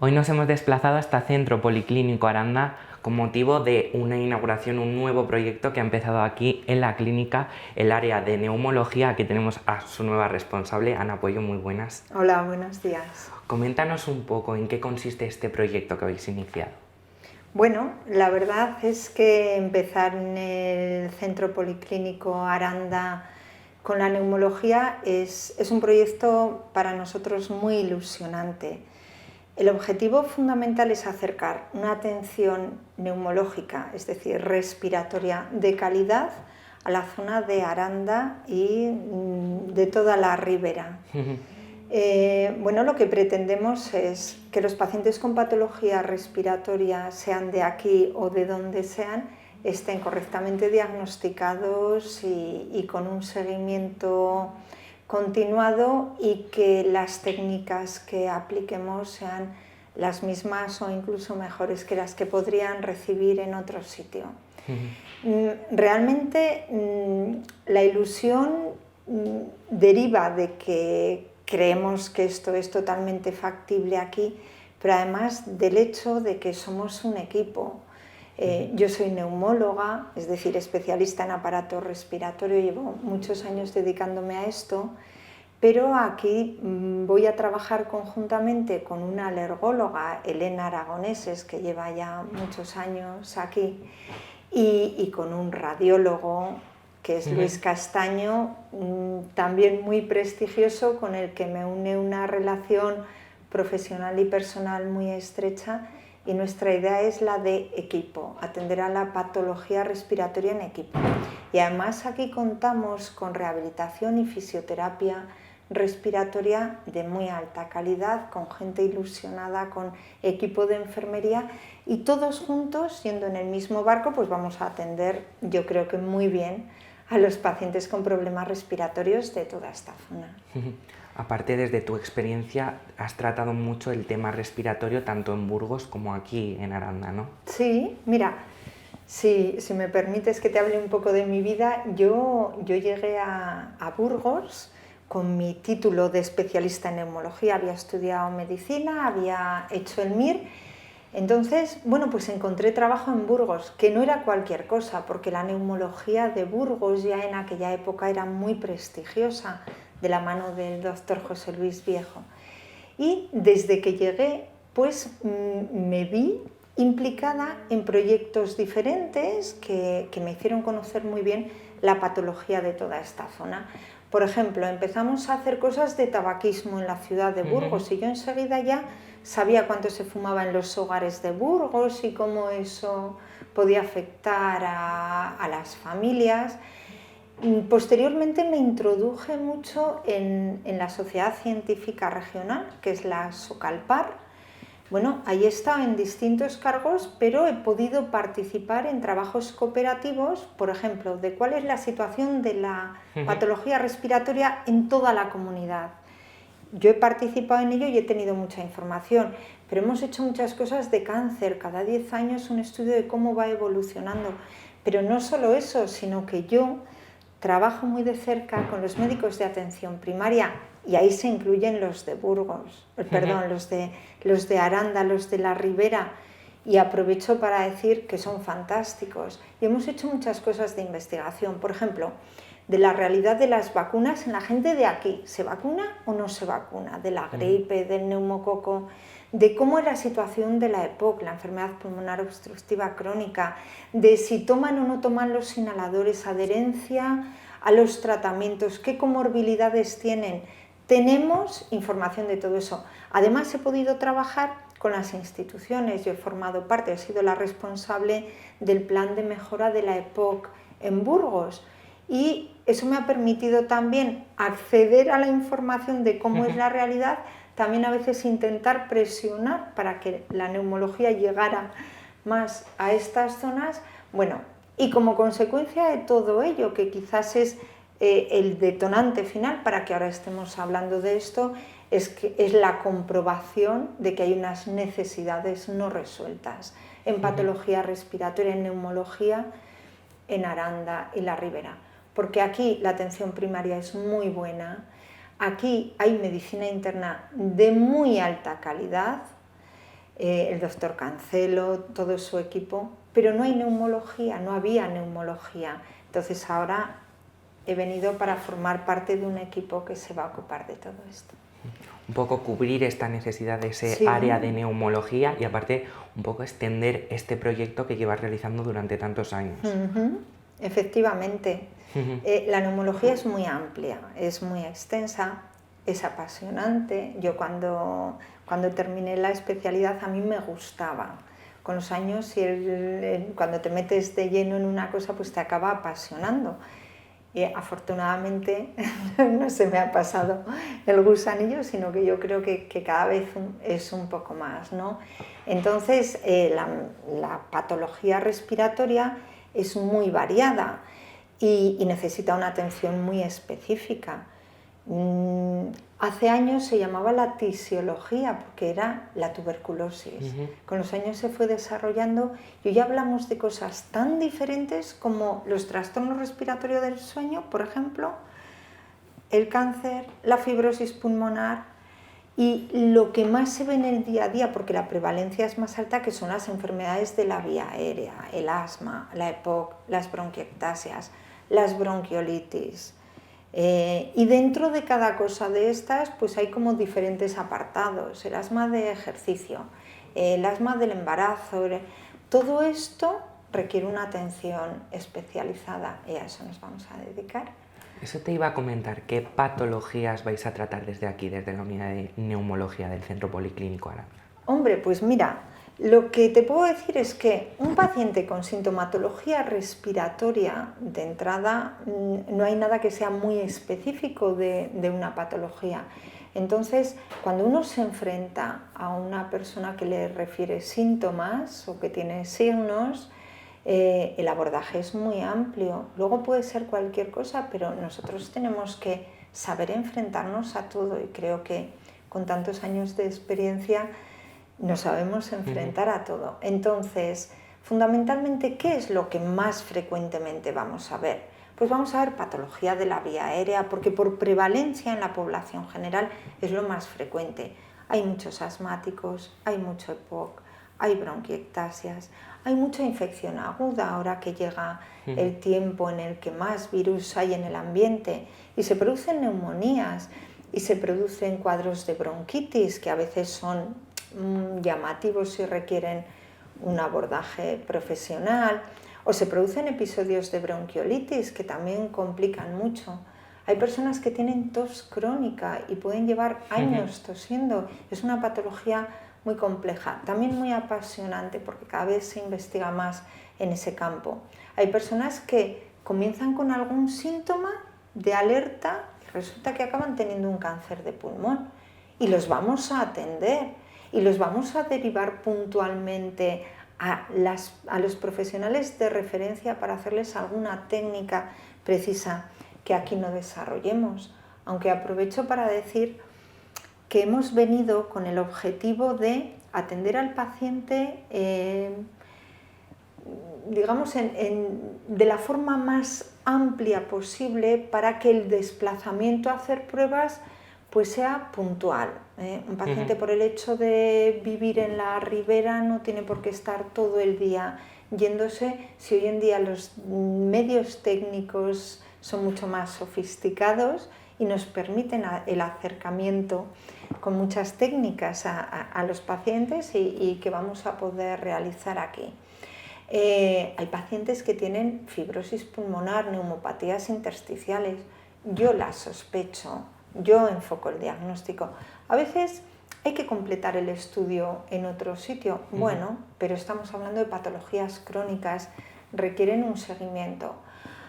Hoy nos hemos desplazado hasta Centro Policlínico Aranda con motivo de una inauguración, un nuevo proyecto que ha empezado aquí en la clínica, el área de neumología. Aquí tenemos a su nueva responsable, Ana Puello. Muy buenas. Hola, buenos días. Coméntanos un poco en qué consiste este proyecto que habéis iniciado. Bueno, la verdad es que empezar en el Centro Policlínico Aranda con la neumología es un proyecto para nosotros muy ilusionante. El objetivo fundamental es acercar una atención neumológica, es decir, respiratoria de calidad, a la zona de Aranda y de toda la ribera. Bueno, lo que pretendemos es que los pacientes con patología respiratoria, sean de aquí o de donde sean, estén correctamente diagnosticados y con un seguimiento continuado, y que las técnicas que apliquemos sean las mismas o incluso mejores que las que podrían recibir en otro sitio. Realmente la ilusión deriva de que creemos que esto es totalmente factible aquí, pero además del hecho de que somos un equipo. Yo soy neumóloga, es decir, especialista en aparato respiratorio, llevo muchos años dedicándome a esto, pero aquí voy a trabajar conjuntamente con una alergóloga, Elena Aragoneses, que lleva ya muchos años aquí, y con un radiólogo, que es Luis Castaño, también muy prestigioso, con el que me une una relación profesional y personal muy estrecha, y nuestra idea es la de equipo, atender a la patología respiratoria en equipo. Y además aquí contamos con rehabilitación y fisioterapia respiratoria de muy alta calidad, con gente ilusionada, con equipo de enfermería, y todos juntos, yendo en el mismo barco, pues vamos a atender, yo creo que muy bien, a los pacientes con problemas respiratorios de toda esta zona. Aparte, desde tu experiencia, has tratado mucho el tema respiratorio tanto en Burgos como aquí en Aranda, ¿no? Sí, mira, si me permites que te hable un poco de mi vida, yo llegué a Burgos con mi título de especialista en neumología. Había estudiado medicina, había hecho el MIR. Entonces, bueno, pues encontré trabajo en Burgos, que no era cualquier cosa, porque la neumología de Burgos ya en aquella época era muy prestigiosa, de la mano del doctor José Luis Viejo. Y desde que llegué, pues me vi implicada en proyectos diferentes que me hicieron conocer muy bien la patología de toda esta zona. Por ejemplo, empezamos a hacer cosas de tabaquismo en la ciudad de Burgos, y yo enseguida ya sabía cuánto se fumaba en los hogares de Burgos y cómo eso podía afectar a las familias. Posteriormente me introduje mucho en la Sociedad Científica Regional, que es la SOCALPAR. Bueno, ahí he estado en distintos cargos, pero he podido participar en trabajos cooperativos, por ejemplo, de cuál es la situación de la patología respiratoria en toda la comunidad. Yo he participado en ello y he tenido mucha información, pero hemos hecho muchas cosas de cáncer, cada 10 años un estudio de cómo va evolucionando. Pero no solo eso, sino que yo trabajo muy de cerca con los médicos de atención primaria, y ahí se incluyen los de Burgos, perdón, los de Aranda, los de la Ribera, y aprovecho para decir que son fantásticos. Y hemos hecho muchas cosas de investigación, por ejemplo, de la realidad de las vacunas en la gente de aquí. ¿Se vacuna o no se vacuna? De la gripe, del neumococo, de cómo es la situación de la EPOC, la enfermedad pulmonar obstructiva crónica, de si toman o no toman los inhaladores, adherencia a los tratamientos, qué comorbilidades tienen. Tenemos información de todo eso. Además, he podido trabajar con las instituciones. Yo he formado parte, he sido la responsable del plan de mejora de la EPOC en Burgos, y eso me ha permitido también acceder a la información de cómo es la realidad, también a veces intentar presionar para que la neumología llegara más a estas zonas. Bueno, y como consecuencia de todo ello, que quizás es el detonante final para que ahora estemos hablando de esto, es la comprobación de que hay unas necesidades no resueltas en patología respiratoria, en neumología, en Aranda y la Ribera. Porque aquí la atención primaria es muy buena, aquí hay medicina interna de muy alta calidad, el doctor Cancelo, todo su equipo, pero no hay neumología, no había neumología. Entonces ahora he venido para formar parte de un equipo que se va a ocupar de todo esto. Un poco cubrir esta necesidad de ese Sí. área de neumología y aparte un poco extender este proyecto que llevas realizando durante tantos años. Efectivamente. La neumología es muy amplia, es muy extensa, es apasionante. Yo cuando terminé la especialidad a mí me gustaba. Con los años, cuando te metes de lleno en una cosa, pues te acaba apasionando. Y afortunadamente no se me ha pasado el gusanillo, sino que yo creo que cada vez es un poco más, ¿no? Entonces, la patología respiratoria es muy variada y necesita una atención muy específica. Hace años se llamaba la tisiología porque era la tuberculosis. Con los años se fue desarrollando y hoy hablamos de cosas tan diferentes como los trastornos respiratorios del sueño, por ejemplo, el cáncer, la fibrosis pulmonar y lo que más se ve en el día a día, porque la prevalencia es más alta, que son las enfermedades de la vía aérea, el asma, la EPOC, las bronquiectasias, las bronquiolitis. Y dentro de cada cosa de estas pues hay como diferentes apartados, el asma de ejercicio, el asma del embarazo, todo esto requiere una atención especializada y a eso nos vamos a dedicar. Eso te iba a comentar, ¿qué patologías vais a tratar desde aquí, desde la unidad de neumología del Centro Policlínico Aranda? Hombre, pues mira, lo que te puedo decir es que un paciente con sintomatología respiratoria de entrada no hay nada que sea muy específico de una patología. Entonces, cuando uno se enfrenta a una persona que le refiere síntomas o que tiene signos, el abordaje es muy amplio. Luego puede ser cualquier cosa, pero nosotros tenemos que saber enfrentarnos a todo y creo que con tantos años de experiencia nos sabemos enfrentar a todo. Entonces, fundamentalmente, ¿qué es lo que más frecuentemente vamos a ver? Pues vamos a ver patología de la vía aérea, porque por prevalencia en la población general es lo más frecuente. Hay muchos asmáticos, hay mucho EPOC, hay bronquiectasias, hay mucha infección aguda ahora que llega el tiempo en el que más virus hay en el ambiente y se producen neumonías y se producen cuadros de bronquitis que a veces son llamativos y requieren un abordaje profesional, o se producen episodios de bronquiolitis que también complican mucho. Hay personas que tienen tos crónica y pueden llevar años tosiendo. Es una patología muy compleja, también muy apasionante porque cada vez se investiga más en ese campo. Hay personas que comienzan con algún síntoma de alerta y resulta que acaban teniendo un cáncer de pulmón y los vamos a atender. Y los vamos a derivar puntualmente a los profesionales de referencia para hacerles alguna técnica precisa que aquí no desarrollemos. Aunque aprovecho para decir que hemos venido con el objetivo de atender al paciente digamos de la forma más amplia posible para que el desplazamiento a hacer pruebas pues sea puntual. Un paciente por el hecho de vivir en la ribera no tiene por qué estar todo el día yéndose. Si hoy en día los medios técnicos son mucho más sofisticados y nos permiten el acercamiento con muchas técnicas a los pacientes y que vamos a poder realizar aquí. Hay pacientes que tienen fibrosis pulmonar, neumopatías intersticiales. Yo las sospecho. Yo enfoco el diagnóstico. A veces hay que completar el estudio en otro sitio. Bueno, pero estamos hablando de patologías crónicas, requieren un seguimiento.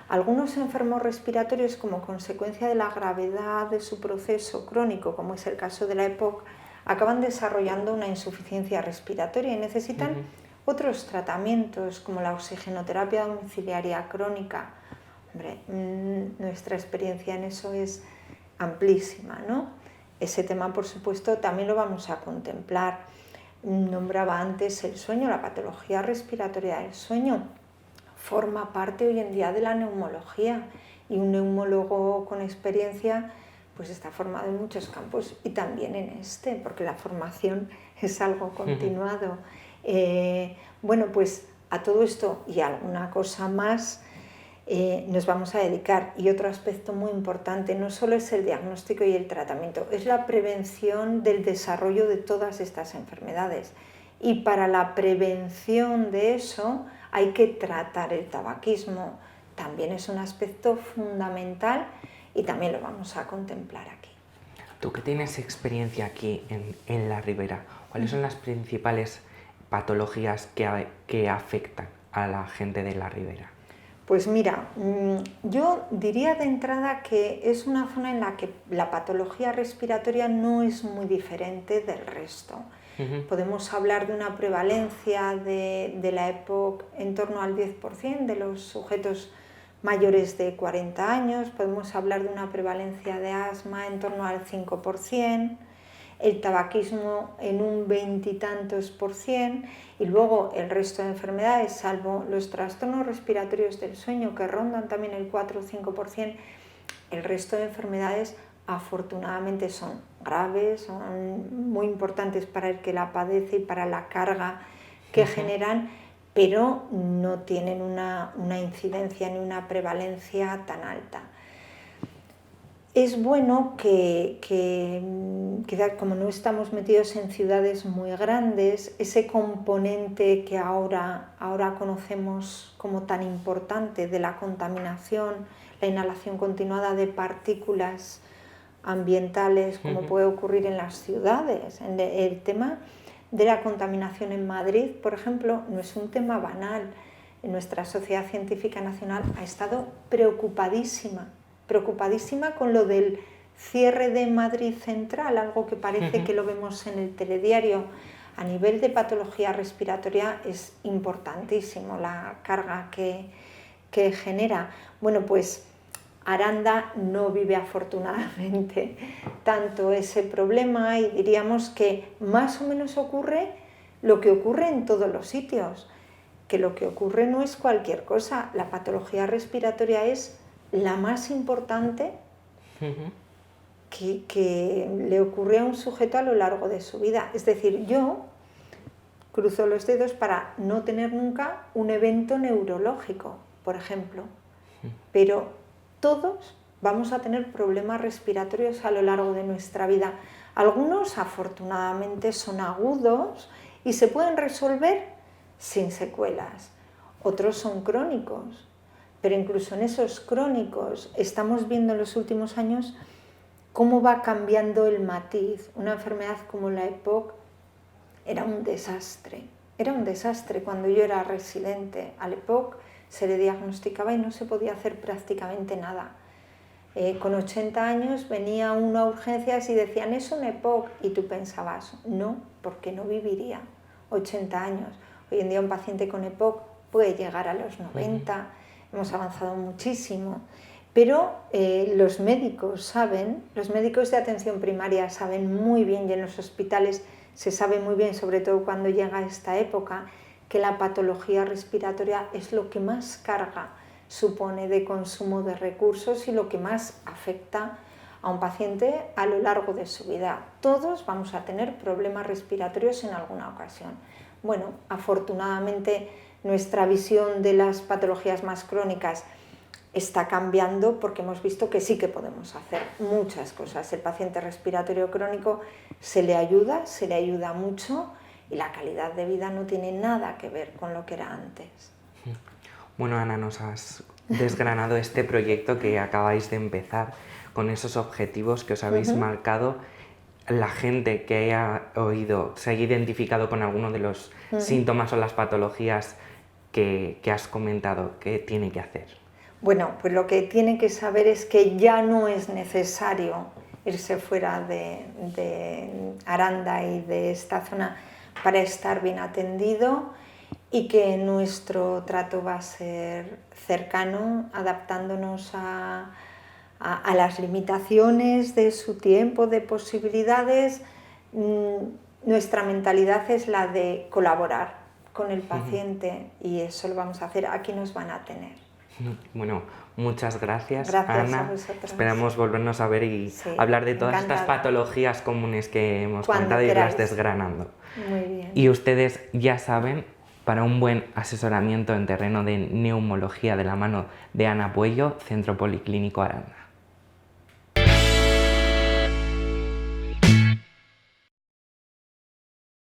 Algunos enfermos respiratorios, como consecuencia de la gravedad de su proceso crónico, como es el caso de la EPOC, acaban desarrollando una insuficiencia respiratoria y necesitan otros tratamientos, como la oxigenoterapia domiciliaria crónica. Hombre, nuestra experiencia en eso es amplísima, ¿no? Ese tema, por supuesto, también lo vamos a contemplar. Nombraba antes el sueño, la patología respiratoria del sueño forma parte hoy en día de la neumología y un neumólogo con experiencia pues está formado en muchos campos y también en este, porque la formación es algo continuado. Bueno, pues a todo esto y a alguna cosa más nos vamos a dedicar. Y otro aspecto muy importante no solo es el diagnóstico y el tratamiento, es la prevención del desarrollo de todas estas enfermedades. Y para la prevención de eso hay que tratar el tabaquismo. También es un aspecto fundamental y también lo vamos a contemplar aquí. Tú que tienes experiencia aquí en la Ribera, ¿cuáles son las principales patologías que afectan a la gente de la Ribera? Pues mira, yo diría de entrada que es una zona en la que la patología respiratoria no es muy diferente del resto. Podemos hablar de una prevalencia de la EPOC en torno al 10% de los sujetos mayores de 40 años, podemos hablar de una prevalencia de asma en torno al 5%, el tabaquismo en un 20 y tantos %, y luego el resto de enfermedades, salvo los trastornos respiratorios del sueño que rondan también el 4 o 5%, el resto de enfermedades afortunadamente son graves, son muy importantes para el que la padece y para la carga que generan, pero no tienen una incidencia ni una prevalencia tan alta. Es bueno que como no estamos metidos en ciudades muy grandes, ese componente que ahora conocemos como tan importante de la contaminación, la inhalación continuada de partículas ambientales, como puede ocurrir en las ciudades. El tema de la contaminación en Madrid, por ejemplo, no es un tema banal. Nuestra Sociedad Científica Nacional ha estado preocupadísima con lo del cierre de Madrid Central, algo que parece que lo vemos en el telediario. A nivel de patología respiratoria es importantísimo la carga que genera. Bueno, pues Aranda no vive afortunadamente tanto ese problema y diríamos que más o menos ocurre lo que ocurre en todos los sitios, que lo que ocurre no es cualquier cosa. La patología respiratoria es la más importante que le ocurre a un sujeto a lo largo de su vida. Es decir, yo cruzo los dedos para no tener nunca un evento neurológico, por ejemplo, pero todos vamos a tener problemas respiratorios a lo largo de nuestra vida. Algunos afortunadamente son agudos y se pueden resolver sin secuelas. Otros son crónicos, pero incluso en esos crónicos estamos viendo en los últimos años cómo va cambiando el matiz. Una enfermedad como la EPOC era un desastre. Era un desastre cuando yo era residente. Al EPOC se le diagnosticaba y no se podía hacer prácticamente nada. Con 80 años venía uno a urgencias y decían, es un EPOC, y tú pensabas, no, porque no viviría 80 años. Hoy en día un paciente con EPOC puede llegar a los 90, hemos avanzado muchísimo, pero los médicos de atención primaria saben muy bien, y en los hospitales se sabe muy bien, sobre todo cuando llega esta época, que la patología respiratoria es lo que más carga supone de consumo de recursos y lo que más afecta a un paciente a lo largo de su vida. Todos vamos a tener problemas respiratorios en alguna ocasión. Bueno, afortunadamente nuestra visión de las patologías más crónicas está cambiando porque hemos visto que sí que podemos hacer muchas cosas. El paciente respiratorio crónico se le ayuda mucho y la calidad de vida no tiene nada que ver con lo que era antes. Bueno, Ana, nos has desgranado este proyecto que acabáis de empezar con esos objetivos que os habéis marcado. La gente que se haya identificado con alguno de los síntomas o las patologías que has comentado, ¿qué tiene que hacer? Bueno, pues lo que tiene que saber es que ya no es necesario irse fuera de Aranda y de esta zona para estar bien atendido y que nuestro trato va a ser cercano, adaptándonos a las limitaciones de su tiempo, de posibilidades. Nuestra mentalidad es la de colaborar con el paciente y eso lo vamos a hacer. Aquí nos van a tener. Bueno, Muchas gracias, Gracias Ana. a vosotros. Esperamos volvernos a ver y Sí, hablar de todas estas encantada. patologías comunes que hemos Cuando comentado y irlas queráis. desgranando. Muy bien. Y ustedes ya saben, para un buen asesoramiento en terreno de neumología de la mano de Ana Puello, Centro Policlínico Aranda.